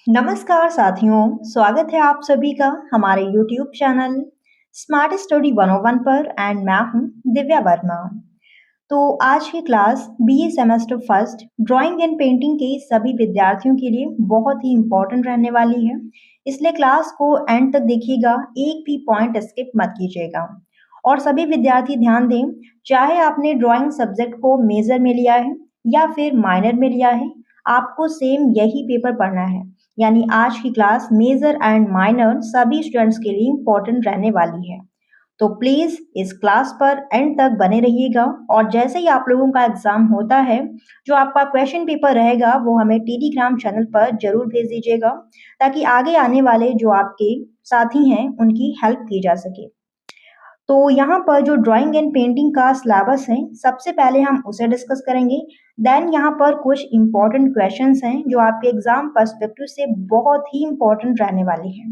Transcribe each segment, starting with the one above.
नमस्कार साथियों, स्वागत है आप सभी का हमारे YouTube चैनल स्मार्ट स्टडी 101 पर एंड मैं हूं दिव्या वर्मा। तो आज की class BA semester first drawing and painting के सभी विद्यार्थियों के लिए बहुत ही इम्पोर्टेंट रहने वाली है, इसलिए क्लास को एंड तक देखिएगा, एक भी पॉइंट स्किप मत कीजिएगा। और सभी विद्यार्थी ध्यान दें, चाहे आपने ड्राइंग सब्जेक्ट को मेजर में लिया है या फिर माइनर में लिया है, आपको सेम यही पेपर पढ़ना है। यानी आज की क्लास मेजर एंड माइनर सभी स्टूडेंट्स के लिए इम्पोर्टेंट रहने वाली है। तो प्लीज इस क्लास पर एंड तक बने रहिएगा और जैसे ही आप लोगों का एग्जाम होता है, जो आपका क्वेश्चन पेपर रहेगा वो हमें टेलीग्राम चैनल पर जरूर भेज दीजिएगा, ताकि आगे आने वाले जो आपके साथी हैं उनकी हेल्प की जा सके। तो यहाँ पर जो ड्राइंग एंड पेंटिंग का सिलेबस है, सबसे पहले हम उसे डिस्कस करेंगे। देन यहाँ पर कुछ इम्पोर्टेंट क्वेश्चंस हैं जो आपके एग्जाम पर्सपेक्टिव से बहुत ही इम्पोर्टेंट रहने वाले हैं।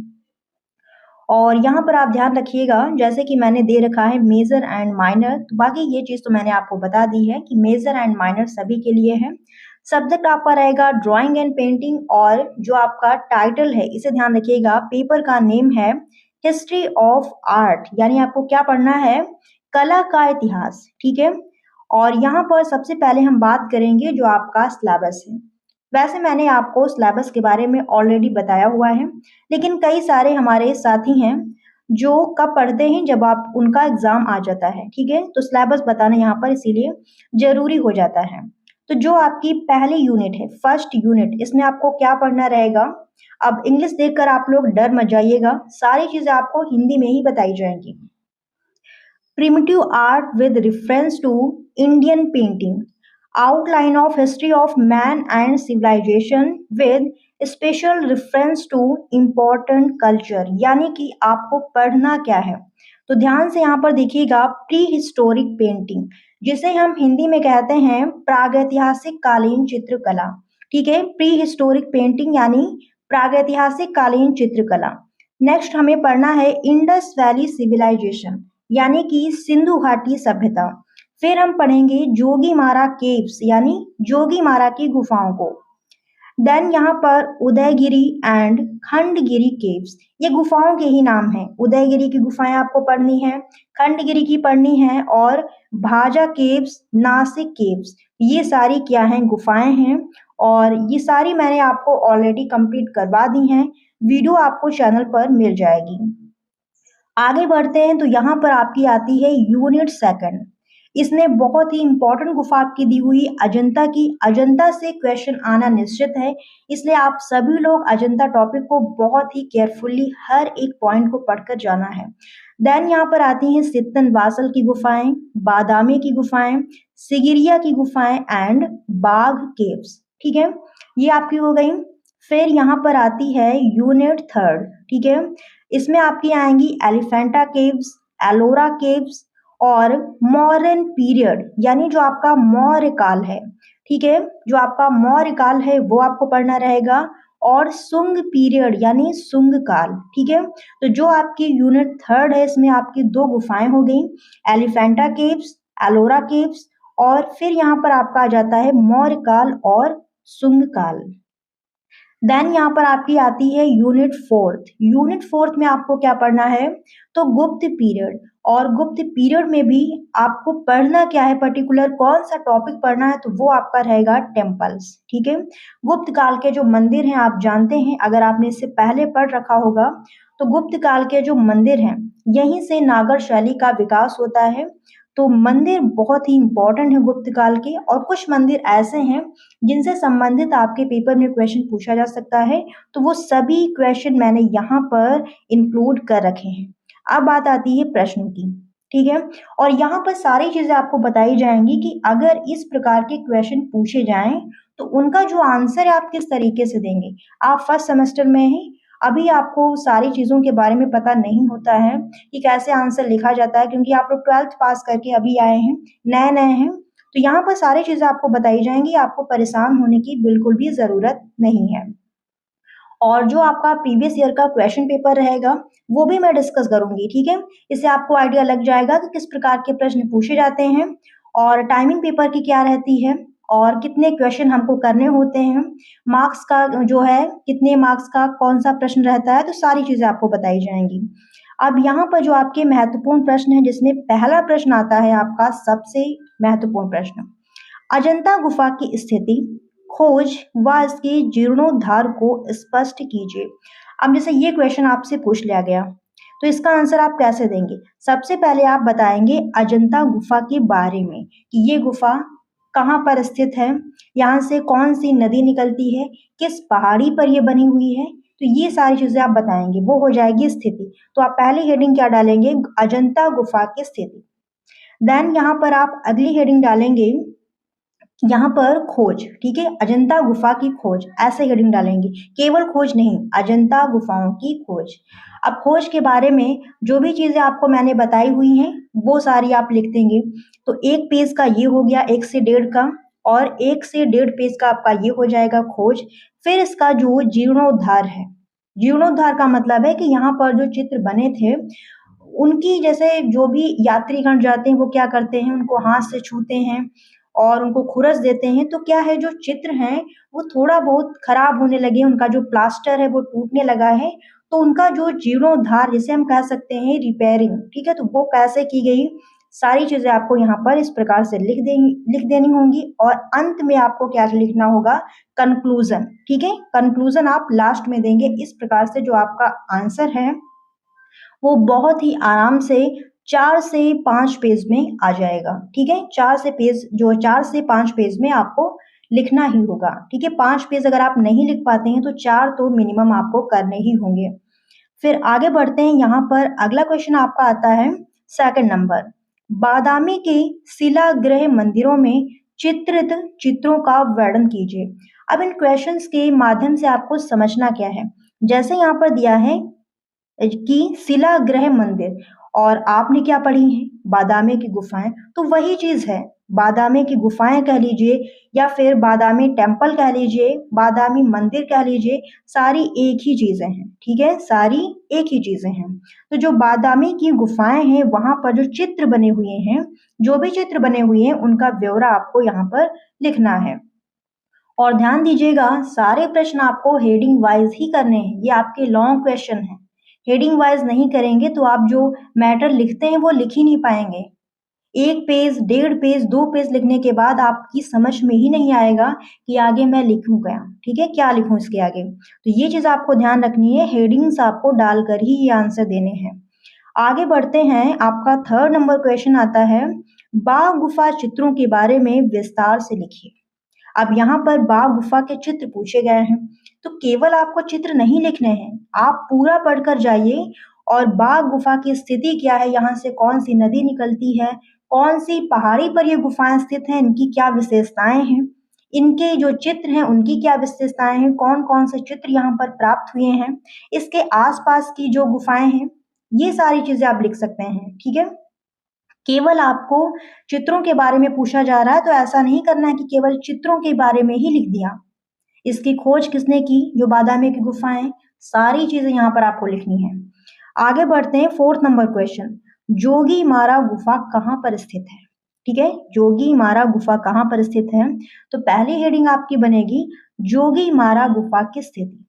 और यहाँ पर आप ध्यान रखिएगा, जैसे कि मैंने दे रखा है मेजर एंड माइनर, तो बाकी ये चीज़ तो मैंने आपको बता दी है कि मेजर एंड माइनर सभी के लिए है। सब्जेक्ट आपका रहेगा ड्राइंग एंड पेंटिंग, और जो आपका टाइटल है इसे ध्यान रखिएगा, पेपर का नेम है हिस्ट्री ऑफ आर्ट, यानी आपको क्या पढ़ना है, कला का इतिहास। ठीक है। और यहाँ पर सबसे पहले हम बात करेंगे जो आपका सिलेबस है। वैसे मैंने आपको सिलेबस के बारे में ऑलरेडी बताया हुआ है, लेकिन कई सारे हमारे साथी हैं जो कब पढ़ते हैं, जब आप उनका एग्जाम आ जाता है। ठीक है, तो सिलेबस बताना यहाँ पर इसीलिए जरूरी हो जाता है। तो जो आपकी पहली यूनिट है, फर्स्ट यूनिट, इसमें आपको क्या पढ़ना रहेगा। अब इंग्लिश देखकर आप लोग डर मत जाइएगा, सारी चीजें आपको हिंदी में ही बताई जाएंगी। Primitive art with reference to Indian painting, outline of history of man and civilization with special reference to important culture, यानी कि आपको पढ़ना क्या है। तो ध्यान से यहाँ पर देखिएगा, प्री हिस्टोरिक पेंटिंग, जिसे हम हिंदी में कहते हैं प्रागैतिहासिक कालीन चित्रकला। ठीक है, प्री हिस्टोरिक पेंटिंग यानी प्रागैतिहासिक कालीन चित्रकला। नेक्स्ट हमें पढ़ना है इंडस वैली सिविलाइजेशन, यानी कि सिंधु घाटी सभ्यता। फिर हम पढ़ेंगे जोगीमारा केव्स, यानी जोगीमारा की गुफाओं को। देन यहाँ पर उदयगिरी एंड खंडगिरी केव्स, ये गुफाओं के ही नाम हैं। उदयगिरी की गुफाएं आपको पढ़नी है, खंडगिरी की पढ़नी है, और भाजा केव्स, नासिक केव्स, ये सारी क्या हैं, गुफाएं हैं। और ये सारी मैंने आपको ऑलरेडी कंप्लीट करवा दी हैं, वीडियो आपको चैनल पर मिल जाएगी। आगे बढ़ते हैं तो यहाँ पर आपकी आती है यूनिट सेकंड। इसमें बहुत ही इंपॉर्टेंट गुफा आपकी दी हुई अजंता की। अजंता से क्वेश्चन आना निश्चित है, इसलिए आप सभी लोग अजंता टॉपिक को बहुत ही केयरफुली हर एक पॉइंट को पढ़कर जाना है। देन यहाँ पर आती हैं सित्तन बासल की गुफाएं, बादामी की गुफाएं, सिगिरिया की गुफाएं एंड बाघ केव्स। ठीक है, ये आपकी हो गई। फिर यहाँ पर आती है यूनिट थर्ड। ठीक है, इसमें आपकी आएंगी एलिफेंटा केव्स, एलोरा केव्स और मॉडर्न पीरियड, यानी जो आपका मौर्य काल है। ठीक है, जो आपका मौर्य काल है वो आपको पढ़ना रहेगा, और सुंग पीरियड यानी सुंग काल। ठीक है, तो जो आपकी यूनिट थर्ड है, इसमें आपकी दो गुफाएं हो गई, एलिफेंटा केव्स, एलोरा केव्स, और फिर यहाँ पर आपका आ जाता है मौर्य काल और सुंग काल। देन यहाँ पर आपकी आती है यूनिट फोर्थ। यूनिट फोर्थ में आपको क्या पढ़ना है, तो गुप्त पीरियड। और गुप्त पीरियड में भी आपको पढ़ना क्या है, पर्टिकुलर कौन सा टॉपिक पढ़ना है, तो वो आपका रहेगा टेम्पल्स। ठीक है, गुप्त काल के जो मंदिर हैं आप जानते हैं, अगर आपने इससे पहले पढ़ रखा होगा, तो गुप्त काल के जो मंदिर हैं, यहीं से नागर शैली का विकास होता है। तो मंदिर बहुत ही इंपॉर्टेंट है गुप्त काल के, और कुछ मंदिर ऐसे हैं जिनसे संबंधित आपके पेपर में क्वेश्चन पूछा जा सकता है, तो वो सभी क्वेश्चन मैंने यहाँ पर इंक्लूड कर रखे हैं। अब बात आती है प्रश्नों की। ठीक है, और यहाँ पर सारी चीजें आपको बताई जाएंगी कि अगर इस प्रकार के क्वेश्चन पूछे जाएं तो उनका जो आंसर है आप किस तरीके से देंगे। आप फर्स्ट सेमेस्टर में ही, अभी आपको सारी चीजों के बारे में पता नहीं होता है कि कैसे आंसर लिखा जाता है, क्योंकि आप लोग 12th पास करके अभी आए हैं, नए नए हैं। तो यहाँ पर सारी चीजें आपको बताई जाएंगी, आपको परेशान होने की बिल्कुल भी जरूरत नहीं है। और जो आपका प्रीवियस ईयर का क्वेश्चन पेपर रहेगा वो भी मैं डिस्कस करूंगी। ठीक है, इससे आपको आइडिया लग जाएगा कि किस प्रकार के प्रश्न पूछे जाते हैं और टाइमिंग पेपर की क्या रहती है, और कितने क्वेश्चन हमको करने होते हैं, मार्क्स का जो है कितने मार्क्स का कौन सा प्रश्न रहता है, तो सारी चीजें आपको बताई जाएंगी। अब यहाँ पर जो आपके महत्वपूर्ण प्रश्न है, जिसमें पहला प्रश्न आता है आपका सबसे महत्वपूर्ण प्रश्न, अजंता गुफा की स्थिति, खोज व इसके जीर्णोद्धार को स्पष्ट कीजिए। अब जैसे ये क्वेश्चन आपसे पूछ लिया गया, तो इसका आंसर आप कैसे देंगे? सबसे पहले आप बताएंगे अजंता गुफा के बारे में कि ये गुफा कहाँ पर स्थित है, यहाँ से कौन सी नदी निकलती है, किस पहाड़ी पर ये बनी हुई है, तो ये सारी चीजें आप बताएंगे, वो हो जाएगी स्थिति। तो आप पहली हेडिंग क्या डालेंगे? अजंता गुफा की स्थिति। देन यहाँ पर आप अगली हेडिंग डालेंगे, यहाँ पर खोज, ठीक है, अजंता गुफा की खोज, ऐसे हेडिंग डालेंगे, केवल खोज नहीं, अजंता गुफाओं की खोज। अब खोज के बारे में जो भी चीजें आपको मैंने बताई हुई हैं वो सारी आप लिख देंगे। तो एक पेज का ये हो गया, 1 से 1.5 का, और 1 से 1.5 पेज का आपका ये हो जाएगा खोज। फिर इसका जो जीर्णोद्धार है, जीर्णोद्धार का मतलब है कि यहाँ पर जो चित्र बने थे उनकी, जैसे जो भी यात्रीगण जाते हैं वो क्या करते हैं, उनको हाथ से छूते हैं और उनको खुरस देते हैं, तो क्या है, जो चित्र हैं वो थोड़ा बहुत खराब होने लगे, उनका जो प्लास्टर है वो टूटने लगा है, तो उनका जो जीर्णोद्धार, जिसे हम कह सकते हैं रिपेयरिंग, ठीक है, तो वो कैसे की गई, सारी चीजें आपको यहाँ पर इस प्रकार से लिख देनी होंगी। और अंत में आपको क्या लिखना होगा? कंक्लूजन, ठीक है, कंक्लूजन आप लास्ट में देंगे। इस प्रकार से जो आपका आंसर है वो बहुत ही आराम से 4 से 5 पेज में आ जाएगा, ठीक है, 4 से 5 पेज में आपको लिखना ही होगा, ठीक है। 5 पेज अगर आप नहीं लिख पाते हैं तो 4 तो मिनिमम आपको करने ही होंगे। फिर आगे बढ़ते हैं, यहाँ पर अगला क्वेश्चन आपका आता है 2 नंबर, बादामी के शिलागृह मंदिरों में चित्रित चित्रों का वर्णन कीजिए। अब इन क्वेश्चंस के माध्यम से आपको समझना क्या है, जैसे यहाँ पर दिया है कि शिलागृह मंदिर, और आपने क्या पढ़ी है? बादामी की गुफाएं, तो वही चीज है, बादामी की गुफाएं कह लीजिए या फिर बादामी टेम्पल कह लीजिए, बादामी मंदिर कह लीजिए, सारी एक ही चीजें हैं, ठीक है, सारी एक ही चीजें हैं। तो जो बादामी की गुफाएं हैं वहां पर जो चित्र बने हुए हैं, जो भी चित्र बने हुए हैं उनका ब्यौरा आपको यहाँ पर लिखना है। और ध्यान दीजिएगा, सारे प्रश्न आपको हेडिंग वाइज ही करने हैं, ये आपके लॉन्ग क्वेश्चन हैं, हेडिंग वाइज नहीं करेंगे तो आप जो मैटर लिखते हैं वो लिख ही नहीं पाएंगे। 1 पेज, 1.5 पेज, 2 पेज लिखने के बाद आपकी समझ में ही नहीं आएगा कि आगे मैं लिखूं क्या, ठीक है, क्या लिखूं इसके आगे। तो ये चीज आपको ध्यान रखनी है, हेडिंग्स आपको डालकर ही ये आंसर देने हैं। आगे बढ़ते हैं, आपका 3 नंबर क्वेश्चन आता है, बाघ गुफा चित्रों के बारे में विस्तार से लिखिए। अब यहाँ पर बाघ गुफा के चित्र पूछे गए हैं, तो केवल आपको चित्र नहीं लिखने हैं, आप पूरा पढ़कर जाइए और बाघ गुफा की स्थिति क्या है, यहाँ से कौन सी नदी निकलती है, कौन सी पहाड़ी पर ये गुफाएं स्थित हैं, इनकी क्या विशेषताएं हैं, इनके जो चित्र हैं उनकी क्या विशेषताएं हैं, कौन कौन से चित्र यहाँ पर प्राप्त हुए हैं, इसके आसपास की जो गुफाएं हैं, ये सारी चीजें आप लिख सकते हैं, ठीक है। केवल आपको चित्रों के बारे में पूछा जा रहा है तो ऐसा नहीं करना है कि केवल चित्रों के बारे में ही लिख दिया। इसकी खोज किसने की? जो बादामी की गुफाएं, सारी चीजें यहाँ पर आपको लिखनी है। आगे बढ़ते हैं, 4 नंबर क्वेश्चन, जोगी मारा गुफा कहाँ पर स्थित है? ठीक है, जोगी मारा गुफा कहाँ पर स्थित है? तो पहली हेडिंग आपकी बनेगी जोगी मारा गुफा की स्थिति।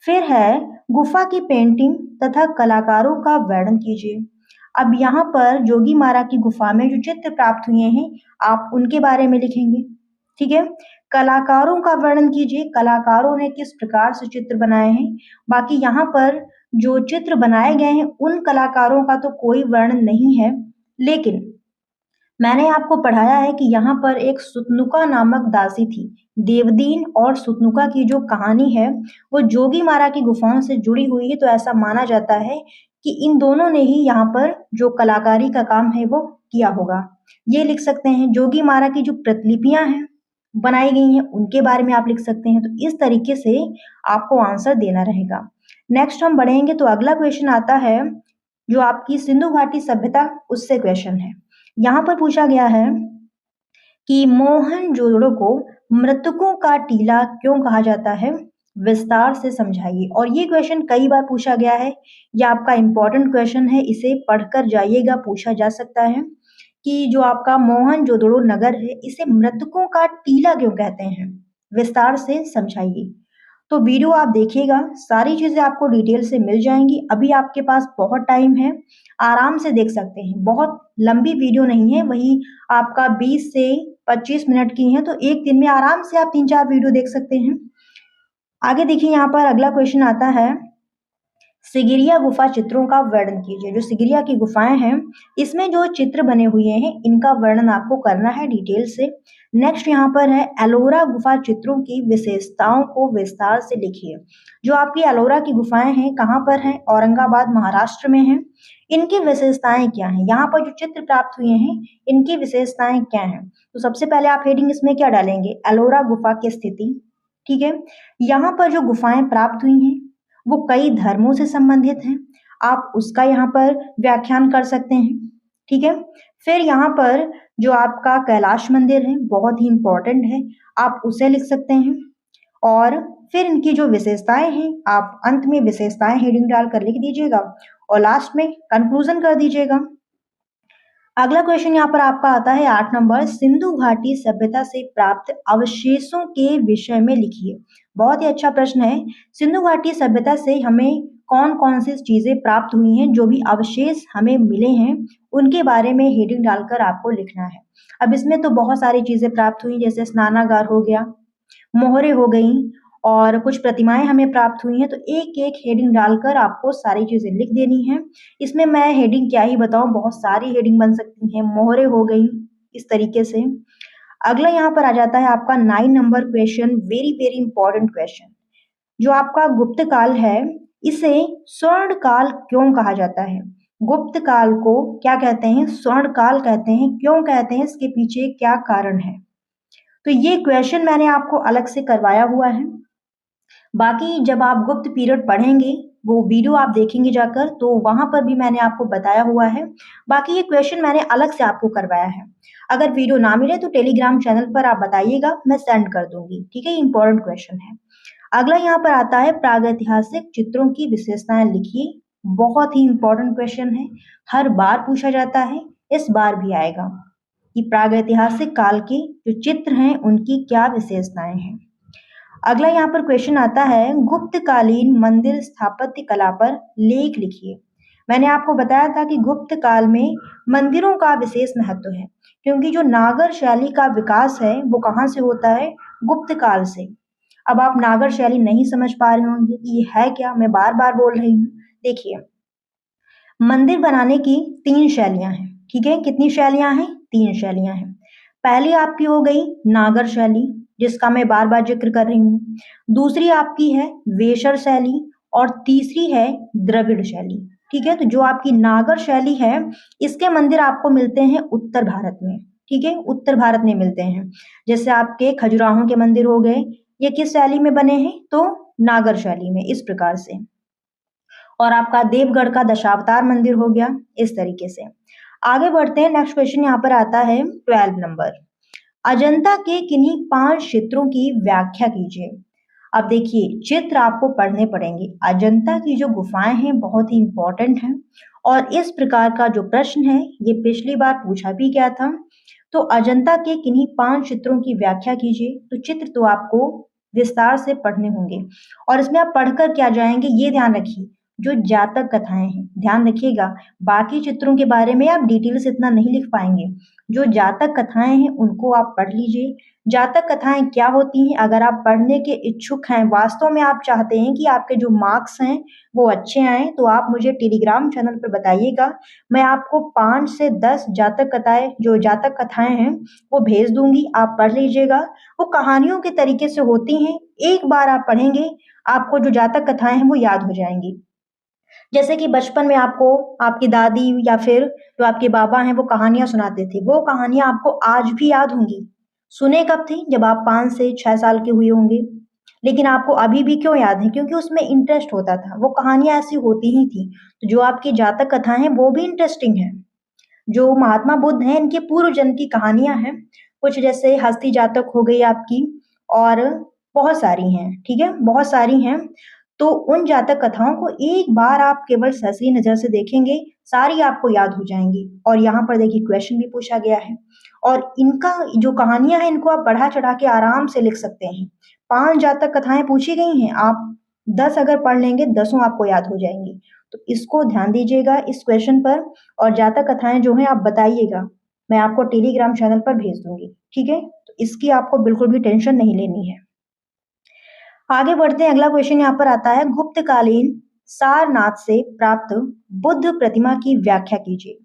फिर है गुफा की पेंटिंग तथा कलाकारों का वर्णन कीजिए। अब यहाँ पर जोगी मारा की गुफा में जो चित्र प्राप्त हुए हैं आप उनके बारे में लिखेंगे, ठीक है। कलाकारों का वर्णन कीजिए, कलाकारों ने किस प्रकार से चित्र बनाए हैं। बाकी यहाँ पर जो चित्र बनाए गए हैं उन कलाकारों का तो कोई वर्णन नहीं है, लेकिन मैंने आपको पढ़ाया है कि यहाँ पर एक सुतनुका नामक दासी थी। देवदीन और सुतनुका की जो कहानी है वो जोगी मारा की गुफाओं से जुड़ी हुई है, तो ऐसा माना जाता है कि इन दोनों ने ही यहाँ पर जो कलाकारी का काम है वो किया होगा। ये लिख सकते हैं। जोगी मारा की जो प्रतिलिपियां हैं बनाई गई हैं उनके बारे में आप लिख सकते हैं। तो इस तरीके से आपको आंसर देना रहेगा। नेक्स्ट हम बढ़ेंगे तो अगला क्वेश्चन आता है जो आपकी सिंधु घाटी सभ्यता उससे क्वेश्चन है। यहाँ पर पूछा गया है कि मोहनजोदड़ो को मृतकों का टीला क्यों कहा जाता है, विस्तार से समझाइए। और ये क्वेश्चन कई बार पूछा गया है, यह आपका इंपॉर्टेंट क्वेश्चन है, इसे पढ़कर जाइएगा, पूछा जा सकता है। कि जो आपका मोहनजोदड़ो नगर है, इसे मृतकों का टीला क्यों कहते हैं? विस्तार से समझाइए। तो वीडियो आप देखिएगा, सारी चीज़ें आपको डिटेल से मिल जाएँगी। अभी आपके पास बहुत टाइम है, आराम से देख सकते हैं। बहुत लंबी वीडियो नहीं है, वही आपका 20 से 25 मिनट की है, तो एक दिन में आराम से आप 3-4 वीडियो देख सकते हैं। आगे देखिए यहाँ पर अगला क्वेश्चन आता है, सिगिरिया गुफा चित्रों का वर्णन कीजिए। जो सिगिरिया की गुफाएं हैं, इसमें जो चित्र बने हुए हैं, इनका वर्णन आपको करना है डिटेल से। नेक्स्ट यहाँ पर है, एलोरा गुफा चित्रों की विशेषताओं को विस्तार से लिखिए। जो आपकी एलोरा की गुफाएं हैं, कहाँ पर हैं? औरंगाबाद महाराष्ट्र में हैं। इनकी विशेषताएं क्या हैं? यहाँ पर जो चित्र प्राप्त हुए हैं, इनकी विशेषताएं क्या हैं? तो सबसे पहले आप हेडिंग इसमें क्या डालेंगे? एलोरा गुफा की स्थिति। ठीक है, यहाँ पर जो गुफाएं प्राप्त हुई हैं, वो कई धर्मों से संबंधित हैं। आप उसका यहाँ पर व्याख्यान कर सकते हैं। ठीक है, फिर यहाँ पर जो आपका कैलाश मंदिर है, बहुत ही इंपॉर्टेंट है, आप उसे लिख सकते हैं। और फिर इनकी जो विशेषताएं हैं, आप अंत में विशेषताएं हेडिंग डालकर लिख दीजिएगा और लास्ट में कंक्लूजन कर दीजिएगा। अगला क्वेश्चन यहाँ पर आपका आता है 8 नंबर, सिंधु घाटी सभ्यता से प्राप्त अवशेषों के विषय में लिखिए। बहुत ही अच्छा प्रश्न है। सिंधु घाटी सभ्यता से हमें कौन कौन सी चीजें प्राप्त हुई हैं, जो भी अवशेष हमें मिले हैं, उनके बारे में हेडिंग डालकर आपको लिखना है। अब इसमें तो बहुत सारी चीजें प्राप्त हुई, जैसे स्नानागार हो गया, मोहरें हो गई और कुछ प्रतिमाएं हमें प्राप्त हुई हैं। तो एक एक हेडिंग डालकर आपको सारी चीजें लिख देनी है। इसमें मैं हेडिंग क्या ही बताऊं, बहुत सारी हेडिंग बन सकती हैं। मोहरें हो गई इस तरीके से। अगला यहाँ पर आ जाता है आपका 9 number question, very very important question. जो आपका गुप्त काल है, इसे स्वर्ण काल क्यों कहा जाता है? गुप्त काल को क्या कहते हैं? स्वर्ण काल कहते हैं। क्यों कहते हैं? इसके पीछे क्या कारण है? तो ये क्वेश्चन मैंने आपको अलग से करवाया हुआ है। बाकी जब आप गुप्त पीरियड पढ़ेंगे, वो वीडियो आप देखेंगे जाकर, तो वहां पर भी मैंने आपको बताया हुआ है। बाकी ये क्वेश्चन मैंने अलग से आपको करवाया है। अगर वीडियो ना मिले तो टेलीग्राम चैनल पर आप बताइएगा, मैं सेंड कर दूंगी। ठीक है, इंपॉर्टेंट क्वेश्चन है। अगला यहाँ पर आता है, प्रागैतिहासिक चित्रों की विशेषताएं लिखिए। बहुत ही इंपॉर्टेंट क्वेश्चन है, हर बार पूछा जाता है, इस बार भी आएगा कि प्रागैतिहासिक काल के जो चित्र हैं, उनकी क्या विशेषताएं हैं। अगला यहाँ पर क्वेश्चन आता है, गुप्तकालीन मंदिर स्थापत्य कला पर लेख लिखिए। मैंने आपको बताया था कि गुप्त काल में मंदिरों का विशेष महत्व है, क्योंकि जो नागर शैली का विकास है, वो कहाँ से होता है? गुप्त काल से। अब आप नागर शैली नहीं समझ पा रहे होंगे कि ये है क्या, मैं बार बार बोल रही हूँ। देखिए, मंदिर बनाने की 3 शैलियां हैं। ठीक है, कितनी शैलियां हैं? 3 शैलियां हैं। पहली आपकी हो गई नागर शैली, जिसका मैं बार बार जिक्र कर रही हूँ। दूसरी आपकी है वेशर शैली और तीसरी है द्रविड़ शैली। ठीक है, तो जो आपकी नागर शैली है, इसके मंदिर आपको मिलते हैं उत्तर भारत में। ठीक है, उत्तर भारत में मिलते हैं। जैसे आपके खजुराहो के मंदिर हो गए, ये किस शैली में बने हैं? तो नागर शैली में, इस प्रकार से। और आपका देवगढ़ का दशावतार मंदिर हो गया, इस तरीके से। आगे बढ़ते हैं, नेक्स्ट क्वेश्चन यहाँ पर आता है 12 नंबर, अजंता के किन्हीं 5 चित्रों की व्याख्या कीजिए। अब देखिए, चित्र आपको पढ़ने पड़ेंगे। अजंता की जो गुफाएं हैं, बहुत ही इंपॉर्टेंट हैं और इस प्रकार का जो प्रश्न है, ये पिछली बार पूछा भी गया था। तो अजंता के किन्हीं 5 चित्रों की व्याख्या कीजिए। तो चित्र तो आपको विस्तार से पढ़ने होंगे और इसमें आप पढ़कर क्या जाएंगे, ये ध्यान रखिए, जो जातक कथाएं हैं, ध्यान रखिएगा। बाकी चित्रों के बारे में आप डिटेल से इतना नहीं लिख पाएंगे। जो जातक कथाएं हैं, उनको आप पढ़ लीजिए। जातक कथाएं क्या होती हैं? अगर आप पढ़ने के इच्छुक हैं, वास्तव में आप चाहते हैं कि आपके जो मार्क्स हैं वो अच्छे आए, तो आप मुझे टेलीग्राम चैनल पर बताइएगा। मैं आपको 5 से 10 जातक कथाएं, जो जातक कथाएं हैं, वो भेज दूंगी, आप पढ़ लीजिएगा। वो कहानियों के तरीके से होती हैं। एक बार आप पढ़ेंगे, आपको जो जातक कथाएं हैं वो याद हो जाएंगी। जैसे कि बचपन में आपको आपकी दादी या फिर जो आपके बाबा हैं, वो कहानियां सुनाते थे, वो कहानियां आपको आज भी याद होंगी। सुने कब थी? जब आप 5 से 6 साल के हुए होंगे। लेकिन आपको अभी भी क्यों याद है? क्योंकि उसमें इंटरेस्ट होता था, वो कहानियां ऐसी होती ही थी। तो जो आपकी जातक कथाएं हैं, वो भी इंटरेस्टिंग है। जो महात्मा बुद्ध हैं, इनके पूर्व जन्म की कहानियां हैं कुछ, जैसे हस्ती जातक हो गई आपकी, और बहुत सारी हैं। ठीक है, बहुत सारी हैं। तो उन जातक कथाओं को एक बार आप केवल सही नजर से देखेंगे, सारी आपको याद हो जाएंगी। और यहाँ पर देखिए क्वेश्चन भी पूछा गया है, और इनका जो कहानियां हैं इनको आप बढ़ा चढ़ा के आराम से लिख सकते हैं। 5 जातक कथाएं पूछी गई हैं, आप 10 अगर पढ़ लेंगे, 10 आपको याद हो जाएंगी। तो इसको ध्यान दीजिएगा इस क्वेश्चन पर, और जातक कथाएं जो हैं आप बताइएगा, मैं आपको टेलीग्राम चैनल पर भेज दूंगी, ठीक है। तो इसकी आपको बिल्कुल भी टेंशन नहीं लेनी है। आगे बढ़ते हैं, अगला क्वेश्चन यहाँ पर आता है, गुप्तकालीन सारनाथ से प्राप्त बुद्ध प्रतिमा की व्याख्या कीजिए।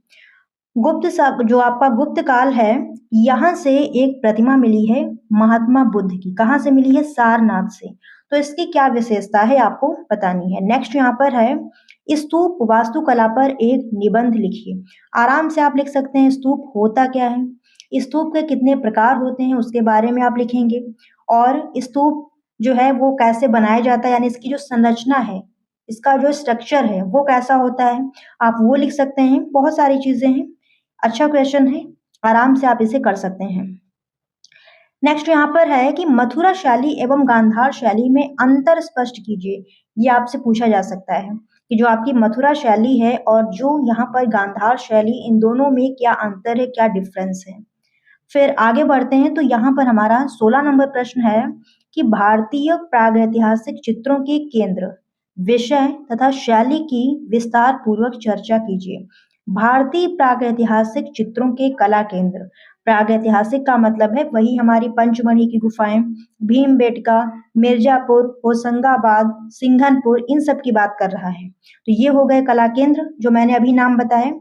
जो आपका गुप्त काल है, यहाँ से एक प्रतिमा मिली है महात्मा बुद्ध की। कहाँ से मिली है? सारनाथ से। तो इसकी क्या विशेषता है आपको बतानी है। नेक्स्ट यहाँ पर है, स्तूप वास्तुकला पर एक निबंध लिखिए। आराम से आप लिख सकते हैं स्तूप होता क्या है, स्तूप के कितने प्रकार होते हैं उसके बारे में आप लिखेंगे, और स्तूप जो है वो कैसे बनाया जाता है, यानी इसकी जो संरचना है, इसका जो स्ट्रक्चर है वो कैसा होता है, आप वो लिख सकते हैं। बहुत सारी चीजें हैं, अच्छा क्वेश्चन है, आराम से आप इसे कर सकते हैं। नेक्स्ट यहाँ पर है कि मथुरा शैली एवं गांधार शैली में अंतर स्पष्ट कीजिए। ये आपसे पूछा जा सकता है कि जो आपकी मथुरा शैली है और जो यहाँ पर गांधार शैली, इन दोनों में क्या अंतर है, क्या डिफरेंस है। फिर आगे बढ़ते हैं, तो यहाँ पर हमारा 16 नंबर प्रश्न है कि भारतीय प्रागैतिहासिक चित्रों के केंद्र, विषय तथा शैली की विस्तार पूर्वक चर्चा कीजिए। भारतीय प्रागैतिहासिक चित्रों के कला केंद्र, प्रागैतिहासिक का मतलब है वही हमारी पंचमढ़ी की गुफाएं, भीमबेटका, मिर्जापुर, होशंगाबाद, सिंघनपुर, इन सब की बात कर रहा है। तो ये हो गए कला केंद्र जो मैंने अभी नाम बताए।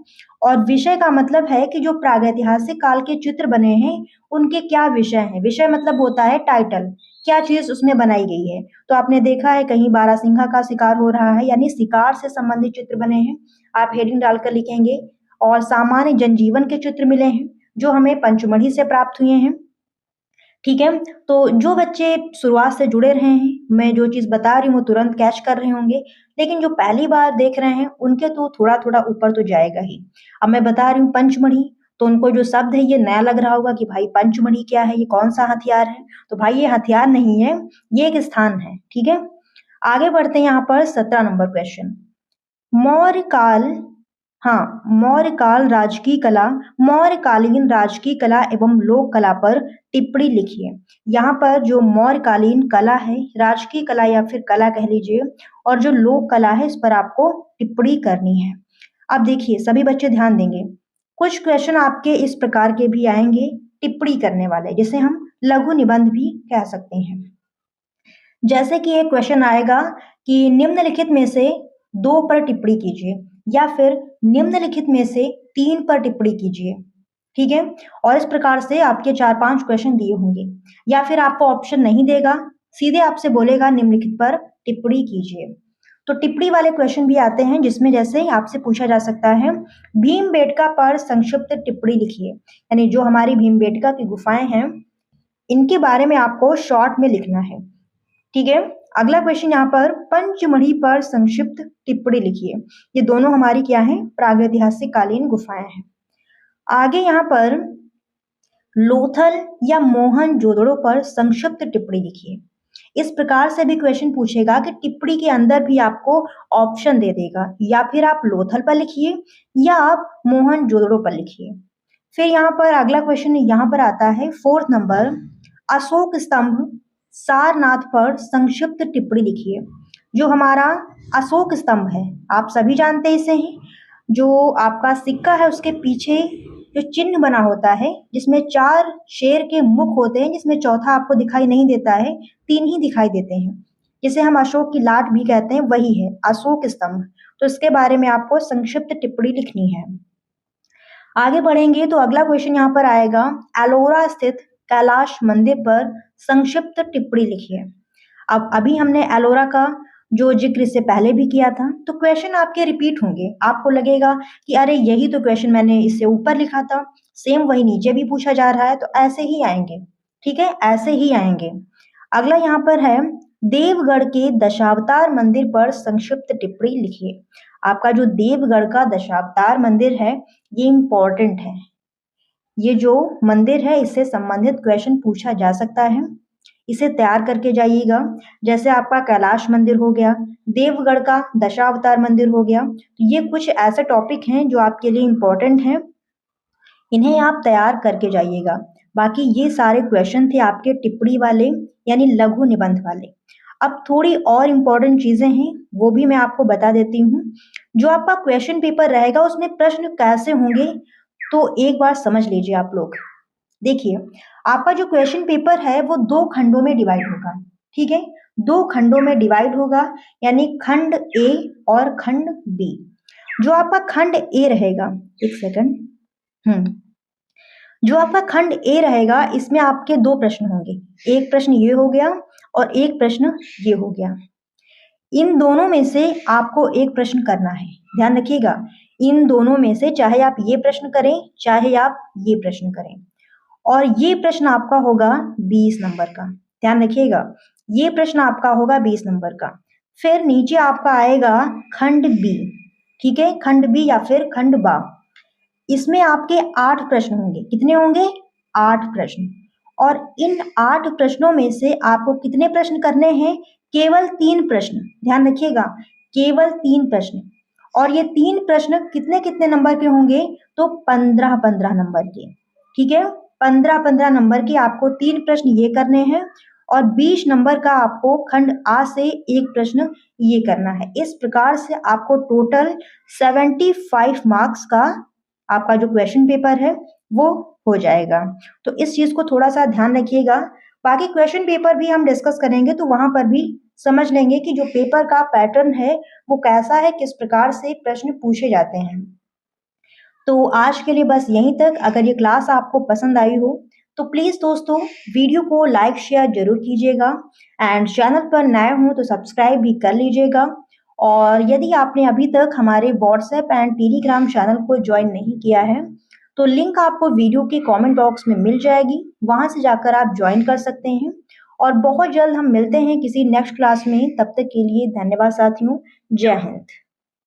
और विषय का मतलब है कि जो प्रागैतिहासिक काल के चित्र बने हैं उनके क्या विषय हैं। विषय मतलब होता है टाइटल, क्या चीज उसमें बनाई गई है। तो आपने देखा है कहीं बारहसिंघा का शिकार हो रहा है, यानी शिकार से संबंधित चित्र बने हैं, आप हेडिंग डालकर लिखेंगे। और सामान्य जनजीवन के चित्र मिले हैं जो हमें पंचमढ़ी से प्राप्त हुए हैं, ठीक है। तो जो बच्चे शुरुआत से जुड़े रहे हैं, मैं जो चीज बता रही हूँ वो तुरंत कैच कर रहे होंगे, लेकिन जो पहली बार देख रहे हैं उनके तो थोड़ा थोड़ा ऊपर तो जाएगा ही। अब मैं बता रही हूँ पंचमढ़ी, तो उनको जो शब्द है ये नया लग रहा होगा कि भाई पंचमढ़ी क्या है, ये कौन सा हथियार है। तो भाई ये हथियार नहीं है, ये एक स्थान है, ठीक है। आगे बढ़ते हैं, यहाँ पर 17 नंबर क्वेश्चन, मौर्य काल, हाँ, मौर्यकालीन राजकीय कला एवं लोक कला पर टिप्पणी लिखिए। यहाँ पर जो मौर्यकालीन कला है, राजकीय कला या फिर कला कह लीजिए, और जो लोक कला है, इस पर आपको टिप्पणी करनी है। अब देखिए सभी बच्चे ध्यान देंगे, कुछ क्वेश्चन आपके इस प्रकार के भी आएंगे टिप्पणी करने वाले, जिसे हम लघु निबंध भी कह सकते हैं। जैसे कि एक क्वेश्चन आएगा कि निम्नलिखित में से 2 पर टिप्पणी कीजिए, या फिर निम्नलिखित में से 3 पर टिप्पणी कीजिए, ठीक है। और इस प्रकार से आपके 4-5 क्वेश्चन दिए होंगे, या फिर आपको ऑप्शन नहीं देगा, सीधे आपसे बोलेगा निम्नलिखित पर टिप्पणी कीजिए। तो टिप्पणी वाले क्वेश्चन भी आते हैं जिसमें जैसे आपसे पूछा जा सकता है, भीमबेटका पर संक्षिप्त टिप्पणी लिखिए, यानी जो हमारी भीमबेटका की गुफाएं हैं इनके बारे में आपको शॉर्ट में लिखना है, ठीक है। अगला क्वेश्चन यहाँ पर, पंचमढ़ी पर संक्षिप्त टिप्पणी लिखिए। ये दोनों हमारी क्या है, प्रागैतिहासिक कालीन गुफाएं हैं। आगे यहाँ पर लोथल या मोहनजोदड़ो पर संक्षिप्त टिप्पणी लिखिए। इस प्रकार से भी क्वेश्चन पूछेगा कि टिप्पणी के अंदर भी आपको ऑप्शन दे देगा, या फिर आप लोथल पर लिखिए या आप मोहनजोदड़ो पर लिखिए। फिर यहाँ पर अगला क्वेश्चन यहाँ पर आता है 4th नंबर, अशोक स्तंभ सारनाथ पर संक्षिप्त टिप्पणी लिखिए। जो हमारा अशोक स्तंभ है आप सभी जानते हैं इसे ही, जो आपका सिक्का है उसके पीछे जो चिन्ह बना होता है जिसमें 4 शेर के मुख होते हैं, जिसमें चौथा आपको दिखाई नहीं देता है, 3 ही दिखाई देते हैं, जिसे हम अशोक की लाट भी कहते हैं, वही है अशोक स्तंभ। तो इसके बारे में आपको संक्षिप्त टिप्पणी लिखनी है। आगे बढ़ेंगे तो अगला क्वेश्चन यहाँ पर आएगा, एलोरा स्थित कैलाश मंदिर पर संक्षिप्त टिप्पणी लिखिए। अब अभी हमने एलोरा का जो जिक्र इससे पहले भी किया था, तो क्वेश्चन आपके रिपीट होंगे, आपको लगेगा कि अरे यही तो क्वेश्चन मैंने इससे ऊपर लिखा था, सेम वही नीचे भी पूछा जा रहा है, तो ऐसे ही आएंगे, ठीक है, ऐसे ही आएंगे। अगला यहाँ पर है, देवगढ़ के दशावतार मंदिर पर संक्षिप्त टिप्पणी लिखिए। आपका जो देवगढ़ का दशावतार मंदिर है ये इंपॉर्टेंट है, ये जो मंदिर है इससे संबंधित क्वेश्चन पूछा जा सकता है। इसे तैयार करके जाइएगा। जैसे आपका कैलाश मंदिर हो गया, देवगढ़ का दशावतार मंदिर हो गया, तो ये कुछ ऐसे टॉपिक हैं जो आपके लिए इम्पोर्टेंट हैं, इन्हें आप तैयार करके जाइएगा। बाकी ये सारे क्वेश्चन थे आपके टिप्पणी वाले यानी लघु निबंध वाले। अब थोड़ी और इम्पोर्टेंट चीजें हैं वो भी मैं आपको बता देती हूँ। जो आपका क्वेश्चन पेपर रहेगा उसमें प्रश्न कैसे होंगे, तो एक बार समझ लीजिए आप लोग। देखिए, आपका जो क्वेश्चन पेपर है वो 2 खंडों में डिवाइड होगा, ठीक है? 2 खंडों में डिवाइड होगा, यानी खंड ए और खंड बी। जो आपका खंड ए रहेगा, एक सेकंड, जो आपका खंड ए रहेगा इसमें आपके 2 प्रश्न होंगे। एक प्रश्न ये हो गया और एक प्रश्न ये हो गया। इन दोनों में से आपको एक प्रश्न करना है। ध्यान रखिएगा, इन दोनों में से चाहे आप ये प्रश्न करें, चाहे आप ये प्रश्न करें। और ये प्रश्न आपका होगा 20 नंबर का। ध्यान रखिएगा, ये प्रश्न आपका होगा 20 नंबर का। फिर नीचे आपका आएगा खंड बी, ठीक है? खंड बी या फिर खंड बा। इसमें आपके 8 प्रश्न होंगे। कितने होंगे? 8 प्रश्न। और इन 8 प्रश्नों में से आपको कितने प्रश्न करने हैं? केवल 3 प्रश्न। ध्यान रखिएगा, केवल 3 प्रश्न। और ये 3 प्रश्न कितने कितने नंबर के होंगे? तो 15-15 नंबर के, ठीक है? 15-15 नंबर के आपको 3 प्रश्न ये करने हैं और 20 नंबर का आपको खंड आ से एक प्रश्न ये करना है। इस प्रकार से आपको टोटल 75 मार्क्स का आपका जो क्वेश्चन पेपर है वो हो जाएगा। तो इस चीज को थोड़ा सा ध्यान रखिएगा। बाकी क्वेश्चन पेपर भी हम डिस्कस करेंगे तो वहां पर भी समझ लेंगे कि जो पेपर का पैटर्न है वो कैसा है, किस प्रकार से प्रश्न पूछे जाते हैं। तो आज के लिए बस यहीं तक। अगर ये क्लास आपको पसंद आई हो तो प्लीज दोस्तों वीडियो को लाइक शेयर जरूर कीजिएगा एंड चैनल पर नए हो तो सब्सक्राइब भी कर लीजिएगा। और यदि आपने अभी तक हमारे व्हाट्सएप एंड टेलीग्राम चैनल को ज्वाइन नहीं किया है तो लिंक आपको वीडियो के कमेंट बॉक्स में मिल जाएगी, वहां से जाकर आप ज्वाइन कर सकते हैं। और बहुत जल्द हम मिलते हैं किसी नेक्स्ट क्लास में। तब तक के लिए धन्यवाद साथियों। जय हिंद।